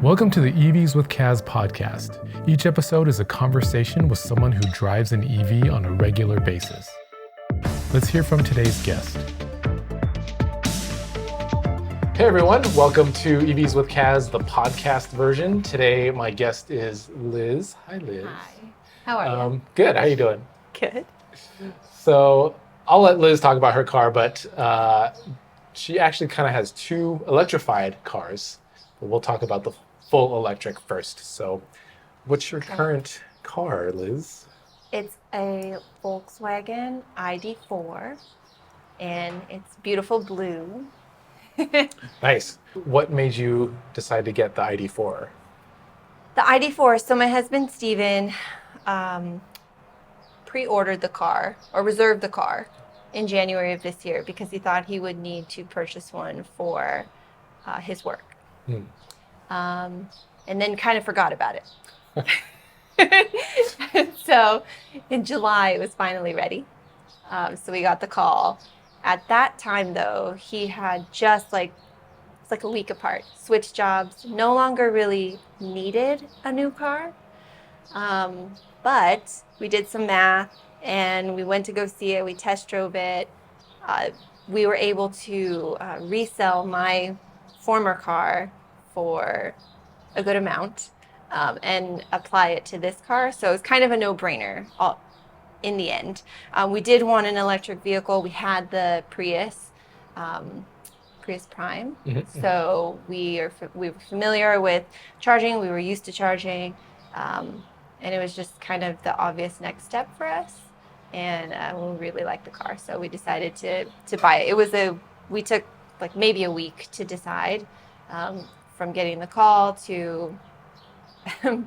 Welcome to the EVs with Kaz podcast. Each episode is a conversation with someone who drives an EV on a regular basis. Let's hear from today's guest. Hey everyone, welcome to EVs with Kaz, the podcast version. Today my guest is Liz. Hi Liz. Hi. How are you? Good, how you doing? Good. So I'll let Liz talk about her car, but she actually kind of has two electrified cars. But we'll talk about the full electric first. So what's your current car, Liz? It's a Volkswagen ID4, and it's beautiful blue. Nice. What made you decide to get the ID4? The ID4, so my husband, Steven, pre-ordered the car, or reserved the car, in January of this year because he thought he would need to purchase one for his work. And then kind of forgot about it. So in July, it was finally ready. So we got the call. At that time, though, he had just it's like a week apart, switched jobs, no longer really needed a new car. But we did some math and we went to go see it. We test drove it. We were able to resell my former car for a good amount and apply it to this car. So it's kind of a no-brainer in the end. We did want an electric vehicle. We had the Prius Prime. Mm-hmm. So we were familiar with charging. We were used to charging. And it was just kind of the obvious next step for us. And we really liked the car. So we decided to buy it. We took like maybe a week to decide. From getting the call to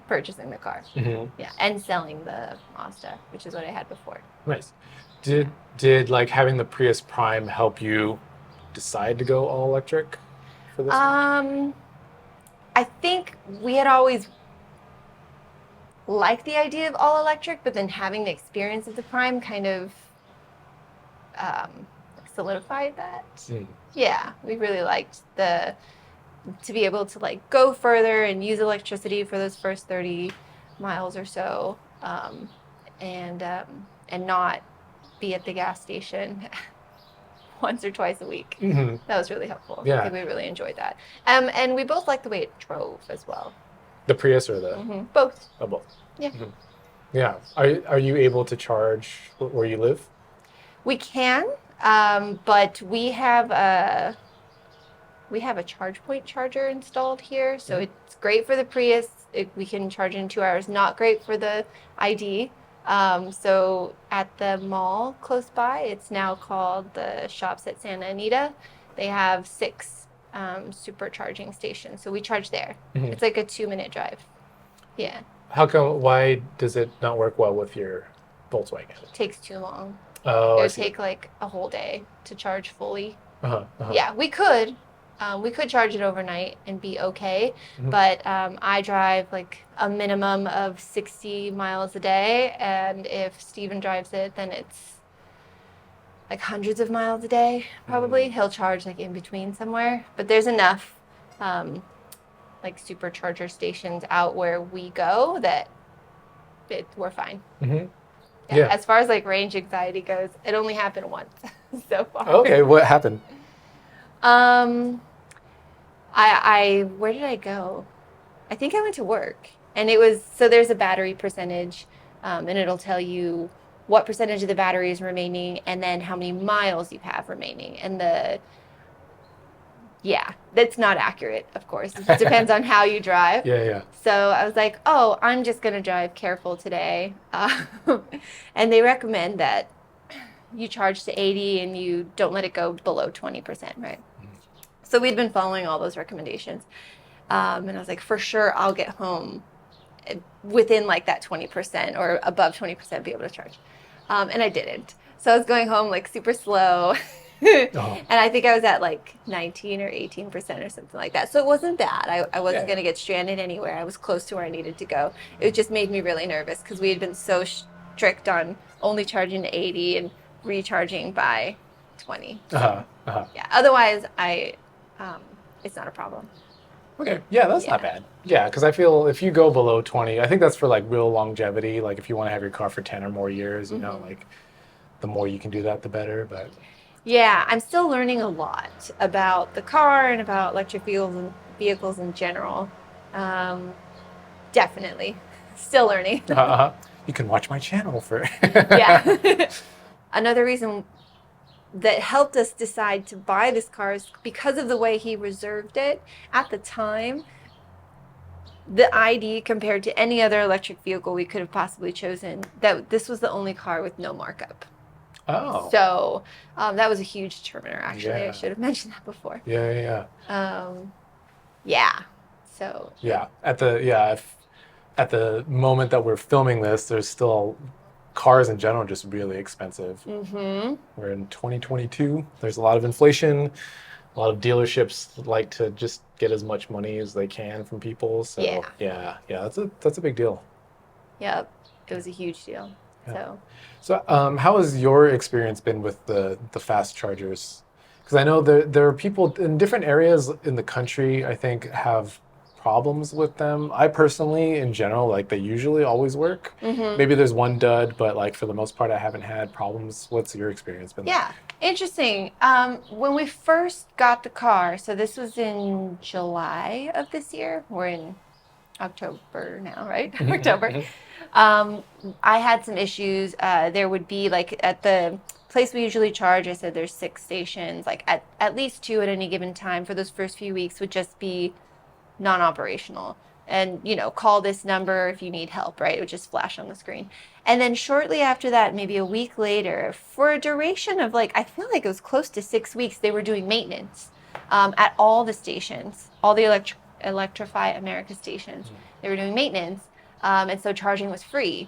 purchasing the car. Mm-hmm. Yeah, and selling the Mazda, which is what I had before. Nice. Did like having the Prius Prime help you decide to go all electric for this one? I think we had always liked the idea of all electric, but then having the experience of the Prime kind of solidified that. Yeah, we really liked to be able to like go further and use electricity for those first 30 miles or so, and not be at the gas station once or twice a week. Mm-hmm. That was really helpful. Yeah. I think we really enjoyed that. And we both liked the way it drove as well. The Prius or the? Mm-hmm. Both. Oh, both. Yeah. Mm-hmm. Yeah. Are you able to charge where you live? We can, but we have a ChargePoint charger installed here, so it's great for the Prius. We can charge in 2 hours. Not great for the ID. So at the mall close by, it's now called the Shops at Santa Anita. They have 6 supercharging stations, so we charge there. Mm-hmm. It's like a 2-minute drive. Yeah. How come? Why does it not work well with your Volkswagen? It takes too long. Oh, it would take like a whole day to charge fully. Uh-huh. Yeah, we could. We could charge it overnight and be okay, mm-hmm. But I drive like a minimum of 60 miles a day, and if Steven drives it, then it's like hundreds of miles a day, probably. Mm-hmm. He'll charge like in between somewhere, but there's enough like supercharger stations out where we go that we're fine. Mm-hmm. Yeah. As far as like range anxiety goes, it only happened once so far. Okay, what happened? Where did I go? I think I went to work, and so there's a battery percentage, and it'll tell you what percentage of the battery is remaining and then how many miles you have remaining. And that's not accurate, of course. It depends on how you drive. Yeah. So I was like, I'm just going to drive careful today. And they recommend that you charge to 80 and you don't let it go below 20%, right? So we'd been following all those recommendations. And I was like, for sure, I'll get home within like that 20% or above 20%, be able to charge. And I didn't. So I was going home like super slow. And I think I was at like 19 or 18% or something like that. So it wasn't bad. I wasn't going to get stranded anywhere. I was close to where I needed to go. It just made me really nervous because we had been so strict on only charging to 80 and recharging by 20. So, yeah. Otherwise, it's not a problem. Okay, yeah, that's not bad. Yeah, because I feel if you go below 20, I think that's for like real longevity. Like if you want to have your car for 10 or more years, you know, like the more you can do that, the better. But Yeah, I'm still learning a lot about the car and about electric vehicles in general. Um, Definitely. Still learning. you can watch my channel for. Yeah. Another reason that helped us decide to buy this car is because of the way he reserved it at the time. The ID compared to any other electric vehicle we could have possibly chosen, that this was the only car with no markup. Oh. So that was a huge determiner, actually. Yeah. I should have mentioned that before. Yeah. Yeah. So. Yeah. At the moment that we're filming this, there's still cars in general just really expensive. We're in 2022. There's a lot of inflation. A lot of dealerships like to just get as much money as they can from people. So yeah, that's a big deal. Yep, it was a huge deal. Yeah. So how has your experience been with the fast chargers? Because I know there are people in different areas in the country, I think, have problems with them. I personally, in general, like they usually always work. Maybe there's one dud, but like for the most part, I haven't had problems. What's your experience been like? Yeah, interesting. When we first got the car, so this was in July of this year. We're in October now, right? October. I had some issues. There would be like at the place we usually charge, I said there's 6 stations, like at least 2 at any given time for those first few weeks would just be non-operational. And, you know, call this number if you need help, right? It would just flash on the screen. And then shortly after that, maybe a week later, for a duration of like, I feel like it was close to 6 weeks, they were doing maintenance at all the stations, all the Electrify America stations. They were doing maintenance. And so charging was free.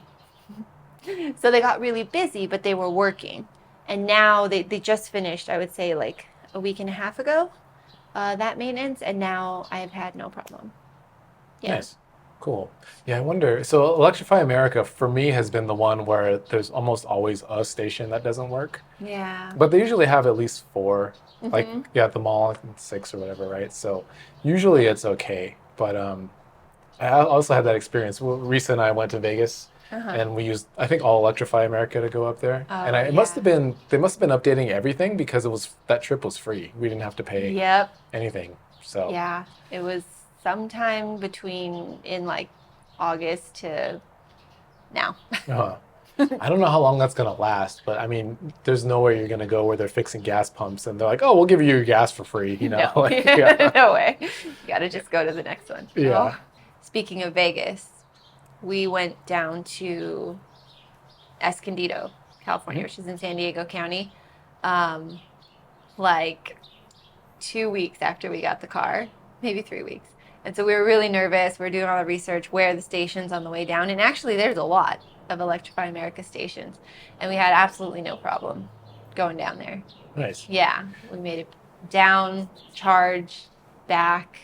So they got really busy, but they were working. And now they just finished, I would say like a week and a half ago, that maintenance. And now I have had no problem. Yeah. Nice. Cool. Yeah, I wonder. So Electrify America for me has been the one where there's almost always a station that doesn't work. Yeah. But they usually have at least 4. Like at the mall, 6 or whatever, right? So usually it's okay. But I also had that experience. Risa and I went to Vegas and we used, I think, all Electrify America to go up there. Oh, and it must have been, they must have been updating everything because that trip was free. We didn't have to pay anything. So yeah, it was sometime between in like August to now. I don't know how long that's going to last, but I mean, there's nowhere you're going to go where they're fixing gas pumps and they're like, oh, we'll give you your gas for free. You know, No, like, no way. You got to just go to the next one. Yeah. Oh. Speaking of Vegas, we went down to Escondido, California, which is in San Diego County, like 2 weeks after we got the car, maybe 3 weeks. And so we were really nervous. We were doing all the research, where are the stations on the way down? And actually, there's a lot of Electrify America stations. And we had absolutely no problem going down there. Nice. Yeah, we made it down, charge, back,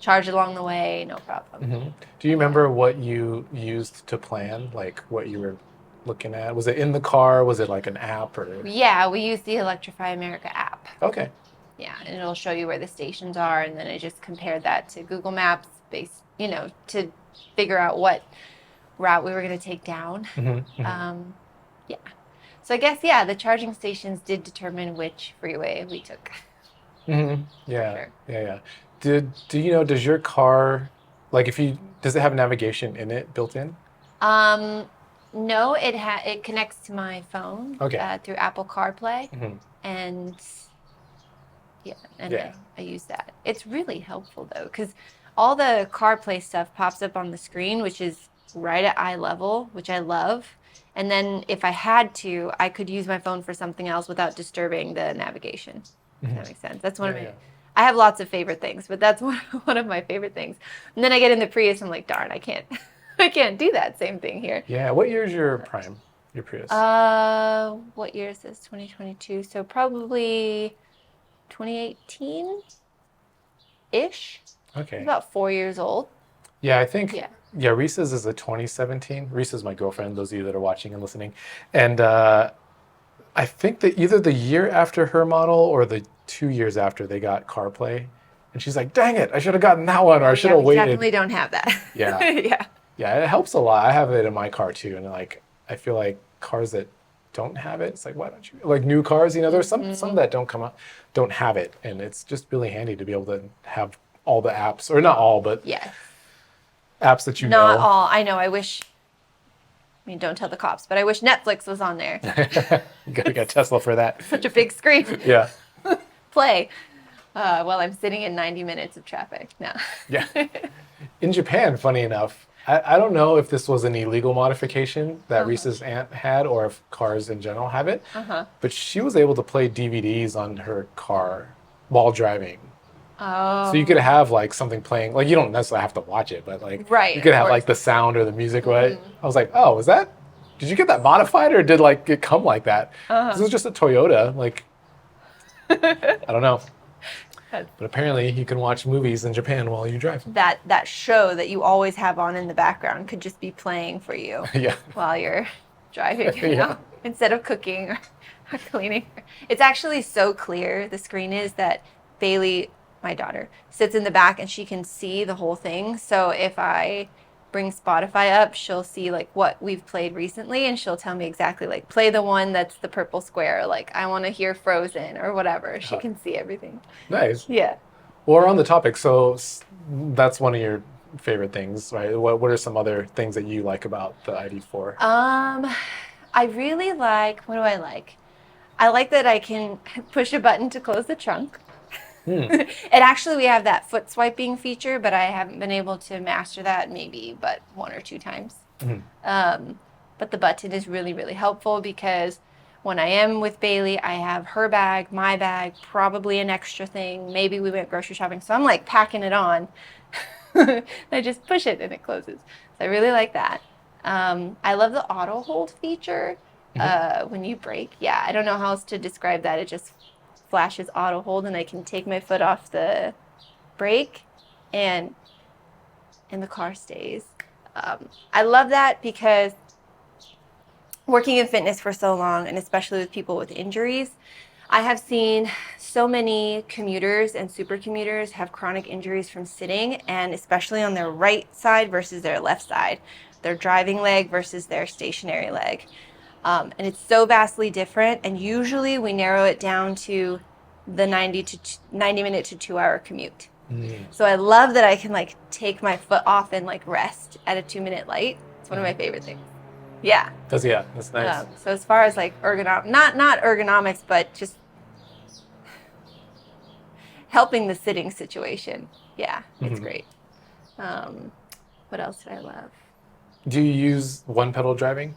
charge along the way, no problem. Do you remember what you used to plan, like what you were looking at? Was it in the car? Was it like an app or? Yeah, we used the Electrify America app. Okay. Yeah, and it'll show you where the stations are, and then I just compared that to Google Maps, to figure out what route we were going to take down. Yeah. So I guess, the charging stations did determine which freeway we took. Yeah. Sure. Yeah. Do you know, does your car, like does it have navigation in it built in? No, it connects to my phone through Apple CarPlay, and I use that. It's really helpful though, because all the CarPlay stuff pops up on the screen, which is right at eye level, which I love. And then if I had to, I could use my phone for something else without disturbing the navigation. If that makes sense. That's one of my. I have lots of favorite things, but that's one of my favorite things. And then I get in the Prius, I'm like, darn, I can't do that same thing here. Yeah. What year is your Prime, your Prius? What year is this? 2022. So probably 2018-ish. Okay. It's about 4 years old. Yeah, I think. Yeah, Risa's is a 2017. Risa's my girlfriend, those of you that are watching and listening. And I think that either the year after her model or the 2 years after they got CarPlay. And she's like, dang it, I should have gotten that one, or I should Yeah, have we waited. definitely don't have that. Yeah. Yeah. Yeah, it helps a lot. I have it in my car too. And like, I feel like cars that don't have it, it's like, why don't you, like new cars, you know, there's some that don't have it. And it's just really handy to be able to have all the apps, or not all, but Yes. apps that you Not know. all. I know. I mean, don't tell the cops, but I wish Netflix was on there. You gotta get Tesla for that. Such a big screen. Yeah. Play while I'm sitting in 90 minutes of traffic. No. Yeah. In Japan, funny enough, I don't know if this was an illegal modification that Reese's aunt had, or if cars in general have it, but she was able to play DVDs on her car while driving. Oh. So you could have like something playing, like you don't necessarily have to watch it, but like Right, you could of have course. like the sound or the music, right? I was like, oh, did you get that modified, or did like it come like that? This was just a Toyota, like, I don't know. But apparently you can watch movies in Japan while you drive. That show that you always have on in the background could just be playing for you Yeah. while you're driving, you Yeah. know, instead of cooking or cleaning. It's actually so clear, the screen is, that Bailey, my daughter, sits in the back and she can see the whole thing. So if I bring Spotify up, she'll see like what we've played recently, and she'll tell me exactly, like, play the one that's the purple square, like I want to hear Frozen or whatever. She can see everything. Nice. Yeah. Well, we're on the topic, so that's one of your favorite things, right? What are some other things that you like about the ID4? I really like, what do I like? I like that I can push a button to close the trunk. And actually, we have that foot swiping feature, but I haven't been able to master that maybe but 1 or 2 times. But the button is really, really helpful, because when I am with Bailey, I have her bag, my bag, probably an extra thing. Maybe we went grocery shopping, so I'm like packing it on. I just push it and it closes. So I really like that. I love the auto hold feature when you brake. Yeah, I don't know how else to describe that. It just flashes auto hold, and I can take my foot off the brake and the car stays. I love that because working in fitness for so long, and especially with people with injuries, I have seen so many commuters and super commuters have chronic injuries from sitting, and especially on their right side versus their left side, their driving leg versus their stationary leg. And it's so vastly different, and usually we narrow it down to the 90 minute to 2 hour commute. So I love that I can like take my foot off and like rest at a 2-minute light. It's one of my favorite things. Yeah. That's nice. So as far as like not ergonomics, but just helping the sitting situation. Yeah, it's great. What else did I love? Do you use one pedal driving?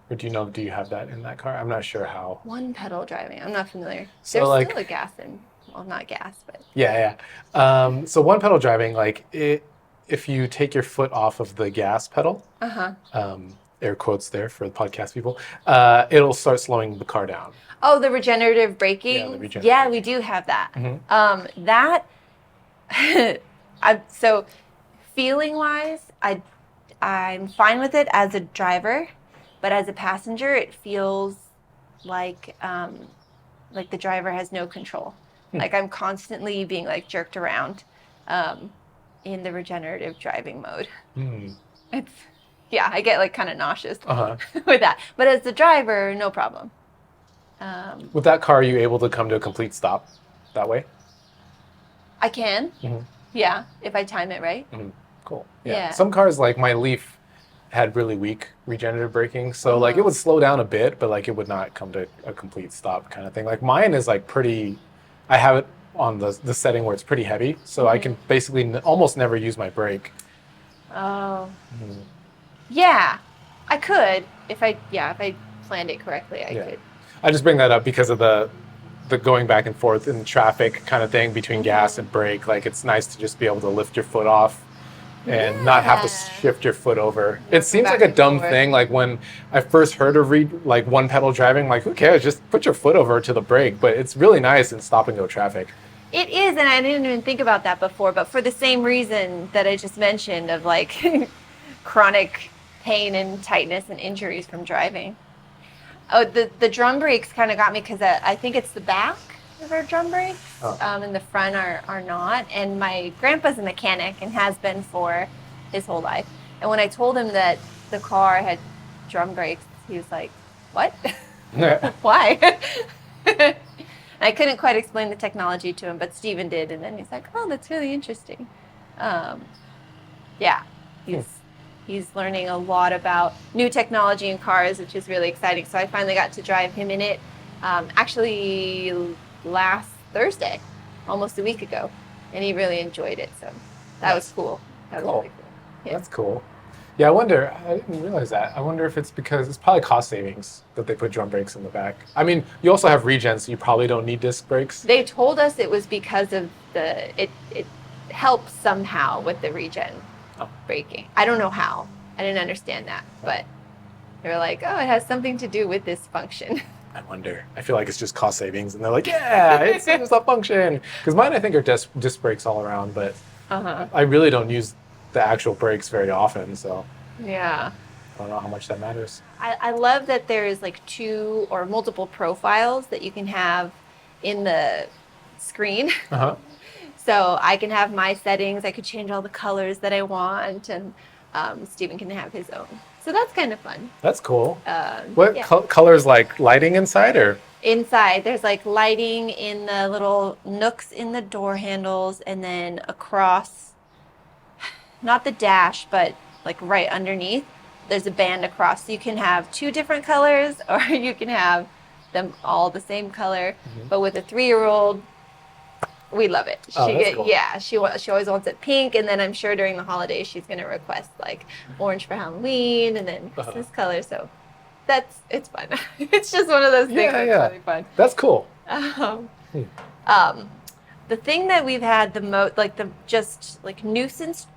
Or do you have that in that car? I'm not sure how. One pedal driving. I'm not familiar. So, There's like, still a gas in, well, not gas, but Yeah. So one pedal driving, like if you take your foot off of the gas pedal, air quotes there for the podcast people, it'll start slowing the car down. Oh, the regenerative braking. Yeah, the regenerative Yeah, braking. we do have that. So feeling wise, I'm fine with it as a driver, but as a passenger, it feels like the driver has no control. Like I'm constantly being like jerked around in the regenerative driving mode. I get like kind of nauseous with that. But as the driver, no problem. With that car, are you able to come to a complete stop that way? I can. Yeah, if I time it right. Cool. Yeah. Some cars, like my Leaf, had really weak regenerative braking, so like it would slow down a bit, but like it would not come to a complete stop kind of thing. Like mine is like pretty. I have it on the setting where it's pretty heavy, so I can basically almost never use my brake. Oh. Yeah, I could if I planned it correctly. I could. I just bring that up because of the going back and forth in traffic kind of thing between gas and brake. Like it's nice to just be able to lift your foot off and not have to shift your foot over. It seems like a dumb thing. Like when I first heard of like one pedal driving, like who cares? Just put your foot over to the brake. But it's really nice in stop and go traffic. It is, and I didn't even think about that before. But for the same reason that I just mentioned of like chronic pain and tightness and injuries from driving. Oh, the drum brakes kind of got me because I think it's the back of our drum brakes. Oh. And the front are not. And my grandpa's a mechanic and has been for his whole life. And when I told him that the car had drum brakes, he was like, "What? Why?" I couldn't quite explain the technology to him, but Steven did. And then he's like, "Oh, that's really interesting." Yeah, he's learning a lot about new technology in cars, which is really exciting. So I finally got to drive him in it actually last Thursday, almost a week ago, and he really enjoyed it. So that was cool. That was really cool. Yeah. That's cool. Yeah, I wonder, I didn't realize that. I wonder if it's because it's probably cost savings that they put drum brakes in the back. I mean, you also have regen, so you probably don't need disc brakes. They told us it was because of it helps somehow with the regen braking. I don't know how. I didn't understand that, but they were like, "Oh, it has something to do with this function." I wonder. I feel like it's just cost savings, and they're like, "Yeah, it's a function." Because mine, I think, are disc brakes all around, but I really don't use the actual brakes very often, so yeah, I don't know how much that matters. I love that there's like 2 or multiple profiles that you can have in the screen. So I can have my settings. I could change all the colors that I want, and Steven can have his own. So that's kind of fun. That's cool. What colors, like lighting inside, or? Inside, there's like lighting in the little nooks in the door handles, and then across, not the dash, but like right underneath, there's a band across. So you can have 2 different colors, or you can have them all the same color. But with a 3-year-old, we love it. Cool. Yeah, she always wants it pink, and then I'm sure during the holidays she's going to request like orange for Halloween, and then Christmas color. So it's fun. It's just one of those things that's really fun. That's cool. The thing that we've had the most, like the just like nuisance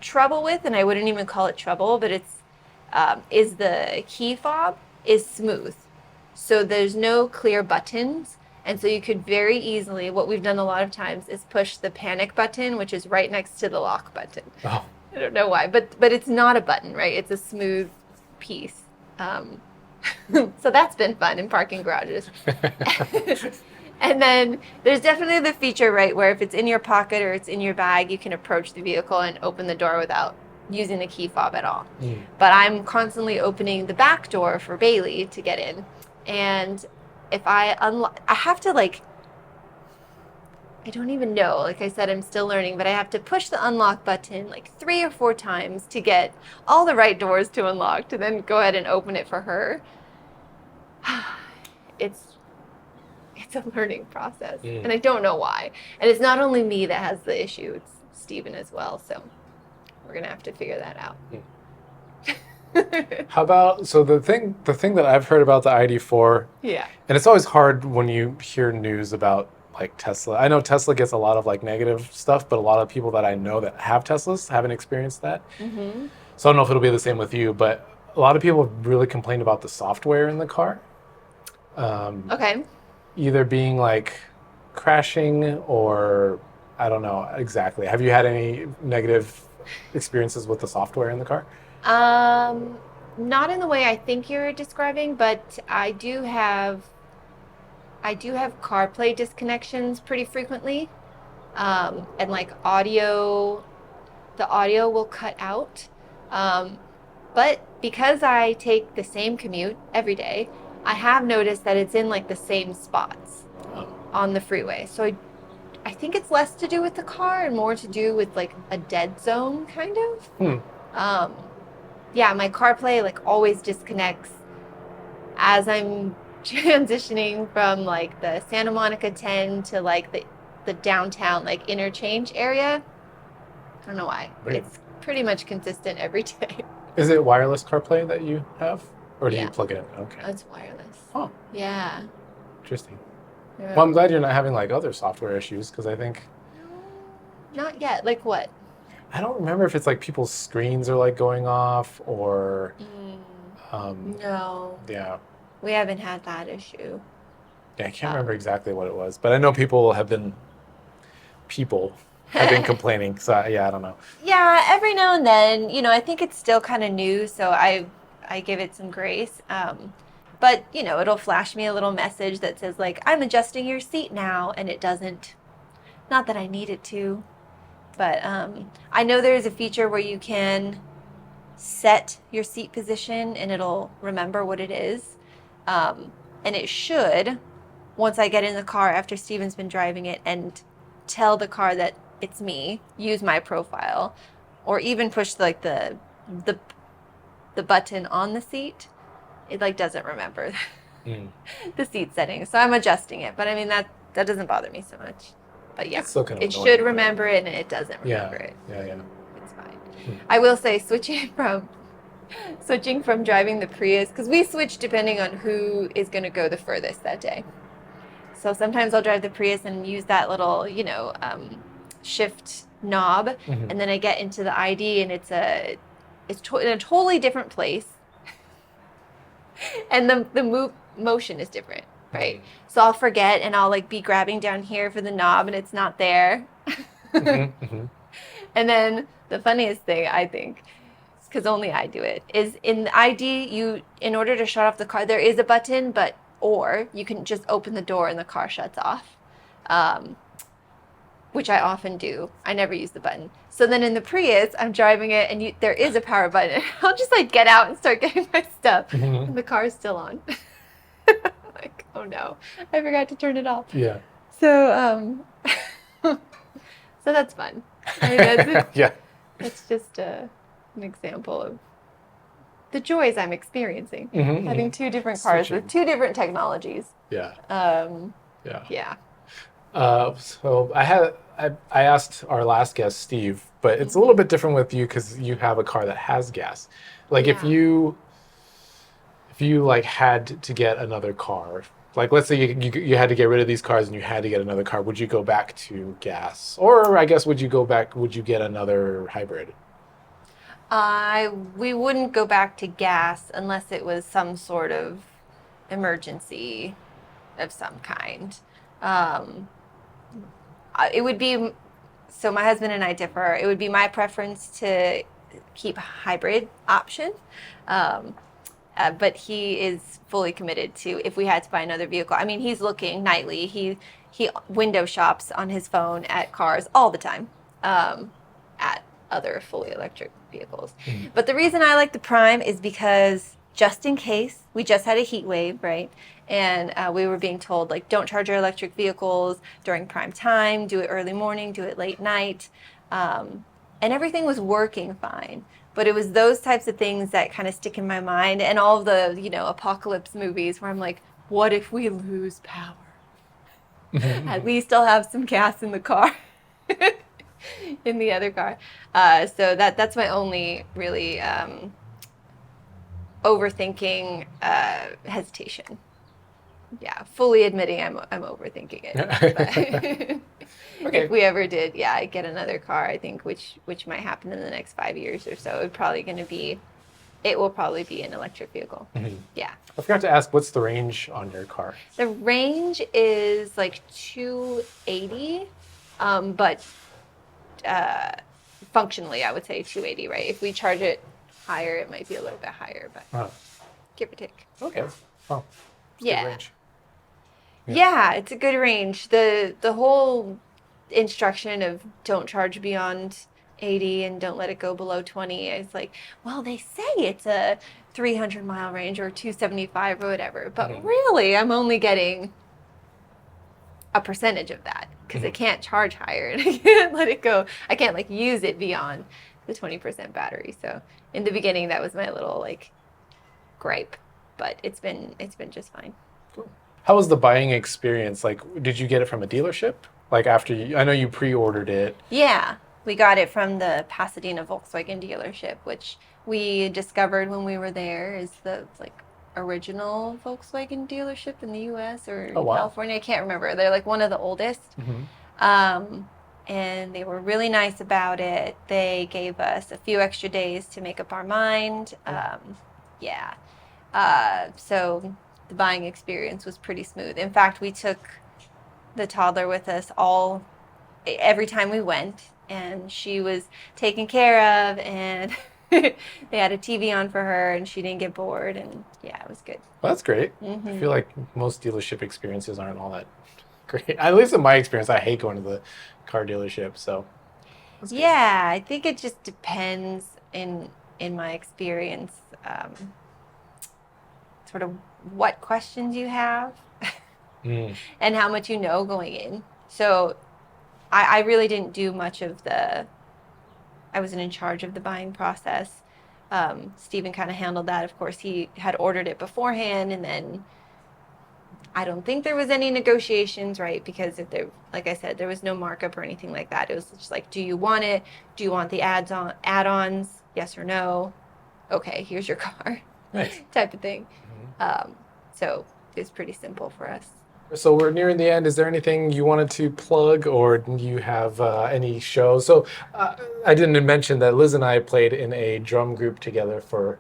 trouble with, and I wouldn't even call it trouble, but it's is the key fob is smooth, so there's no clear buttons. And so you could very easily, what we've done a lot of times is push the panic button, which is right next to the lock button. I don't know why, but it's not a button, right? It's a smooth piece. So that's been fun in parking garages. And then there's definitely the feature, right, where if it's in your pocket or it's in your bag, you can approach the vehicle and open the door without using the key fob at all. But I'm constantly opening the back door for Bailey to get in. And if I unlock, I have to I don't even know. Like I said, I'm still learning, but I have to push the unlock button like 3 or 4 times to get all the right doors to unlock, to then go ahead and open it for her. It's a learning process, and I don't know why. And it's not only me that has the issue; it's Steven as well. So we're gonna have to figure that out. How about, so the thing that I've heard about the ID4, and it's always hard when you hear news about like Tesla. I know Tesla gets a lot of like negative stuff, but a lot of people that I know that have Teslas haven't experienced that. So I don't know if it'll be the same with you, but a lot of people have really complained about the software in the car. Either being like crashing, or I don't know exactly. Have you had any negative experiences with the software in the car? Not in the way I think you're describing, but I do have CarPlay disconnections pretty frequently. And like the audio will cut out. But because I take the same commute every day, I have noticed that it's in like the same spots on the freeway. So I think it's less to do with the car and more to do with like a dead zone kind of. Yeah, my CarPlay like always disconnects as I'm transitioning from like the Santa Monica 10 to like the downtown like interchange area. I don't know why. It's pretty much consistent every day. Is it wireless CarPlay that you have? Or do you plug it in? Okay. It's wireless. Oh. Yeah. Interesting. Yeah. Well, I'm glad you're not having like other software issues, because I think... No, not yet. Like what? I don't remember if it's like people's screens are like going off, or... No. Yeah. We haven't had that issue. Yeah, I can't remember exactly what it was, but I know people have been complaining. So yeah, I don't know. Yeah, every now and then, I think it's still kind of new, so I give it some grace. But, you know, it'll flash me a little message that says, like, I'm adjusting your seat now, and it doesn't. Not that I need it to, but I know there's a feature where you can set your seat position, and it'll remember what it is. And it should, once I get in the car after Steven's been driving it, and tell the car that it's me, use my profile, or even push, like, the button on the seat. It, like, doesn't remember the seat settings. So I'm adjusting it. But I mean, that doesn't bother me so much. But yeah, still kind of it annoying, should but- remember it, and it doesn't remember it. Yeah. It's fine. I will say, switching from driving the Prius, because we switch depending on who is going to go the furthest that day. So sometimes I'll drive the Prius and use that little, you know, shift knob, and then I get into the ID, and it's in a totally different place. And the motion is different, right? So I'll forget, and I'll, like, be grabbing down here for the knob, and it's not there. And then the funniest thing, I think, because only I do it, is in the ID, in order to shut off the car, there is a button, or you can just open the door and the car shuts off, which I often do. I never use the button. So then in the Prius, I'm driving it, and there is a power button. I'll just, like, get out and start getting my stuff, and the car is still on. Like, oh no, I forgot to turn it off. Yeah. So, so that's fun. I mean, Yeah. that's just an example of the joys I'm experiencing, having two different cars Switching. with two different technologies. Yeah. Yeah. So I asked our last guest, Steve, but it's a little bit different with you because you have a car that has gas. Like, if you like had to get another car, like, let's say you had to get rid of these cars and you had to get another car, would you go back to gas? Or I guess would you get another hybrid? We wouldn't go back to gas unless it was some sort of emergency of some kind. It would be, so my husband and I differ. It would be my preference to keep a hybrid option. But he is fully committed to, if we had to buy another vehicle. I mean, he's looking nightly. He window shops on his phone at cars all the time, at other fully electric vehicles. But the reason I like the Prime is because, just in case, we just had a heat wave, right? And we were being told, like, don't charge your electric vehicles during prime time, do it early morning, do it late night. And everything was working fine. But it was those types of things that kind of stick in my mind, and all of the, you know, apocalypse movies where I'm like, what if we lose power? At least I'll have some gas in the car, in the other car. So that's my only really overthinking hesitation. Yeah, fully admitting I'm overthinking it. But Okay. if we ever did, get another car, I think, which might happen in the next 5 years or so, it will probably be an electric vehicle. Yeah. I forgot to ask, what's the range on your car? The range is like 280, but functionally, I would say 280, right? If we charge it higher, it might be a little bit higher, but give or take. Okay. Well, Yeah. good range. Yeah, it's a good range. The whole instruction of don't charge beyond 80 and don't let it go below 20 is like, well, they say it's a 300-mile range or 275 or whatever, but really I'm only getting a percentage of that because I can't charge higher and I can't let it go. I can't, like, use it beyond the 20% battery. So in the beginning, that was my little, like, gripe, but it's been just fine. Cool. How was the buying experience? Like, did you get it from a dealership? Like, I know you pre-ordered it. Yeah, we got it from the Pasadena Volkswagen dealership, which we discovered when we were there is the, like, original Volkswagen dealership in the U.S. or California. I can't remember. They're, like, one of the oldest. And they were really nice about it. They gave us a few extra days to make up our mind. So the buying experience was pretty smooth. In fact, we took the toddler with us every time we went, and she was taken care of, and They had a TV on for her, and she didn't get bored, and yeah, it was good. Well, that's great. I feel like most dealership experiences aren't all that great. At least in my experience, I hate going to the car dealership. So yeah, I think it just depends in my experience, sort of what questions you have and how much you know going in. So I really didn't do much of I wasn't in charge of the buying process. Stephen kind of handled that. Of course, he had ordered it beforehand, and then I don't think there was any negotiations, right? Because like I said, there was no markup or anything like that. It was just like, do you want it? Do you want the add-ons? Yes or no? Okay, here's your car. nice. Type of thing. So it's pretty simple for us. So we're nearing the end. Is there anything you wanted to plug, or do you have any shows? So I didn't mention that Liz and I played in a drum group together for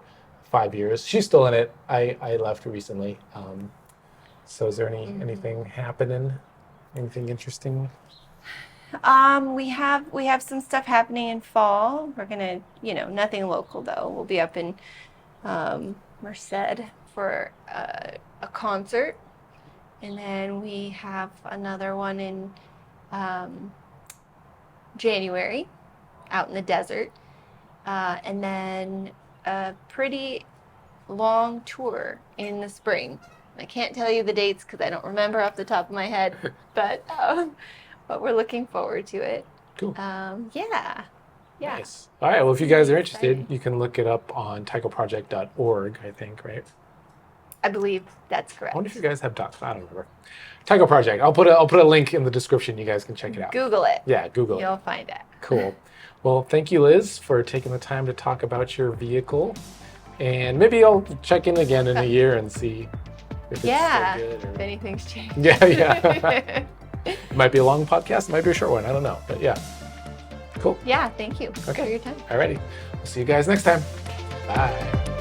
5 years. She's still in it. I left recently. So is there anything happening? Anything interesting? We have some stuff happening in fall. We're gonna, nothing local though. We'll be up in Merced for a concert. And then we have another one in January out in the desert. And then a pretty long tour in the spring. I can't tell you the dates because I don't remember off the top of my head, but we're looking forward to it. Cool. Yeah. Nice. All right. Well, if you guys are interested, you can look it up on tycoproject.org, I think, right? I believe that's correct. I wonder if you guys have docs. I don't remember. Tyco Project. I'll put a link in the description. You guys can check it out. Google it. Yeah, Google it. You'll find it. Cool. Well, thank you, Liz, for taking the time to talk about your vehicle. And maybe I'll check in again in a year and see if it's still good. Or... if anything's changed. Yeah. It might be a long podcast. It might be a short one. I don't know. But yeah. Cool. Yeah, thank you for your time. Alrighty. We'll see you guys next time. Bye.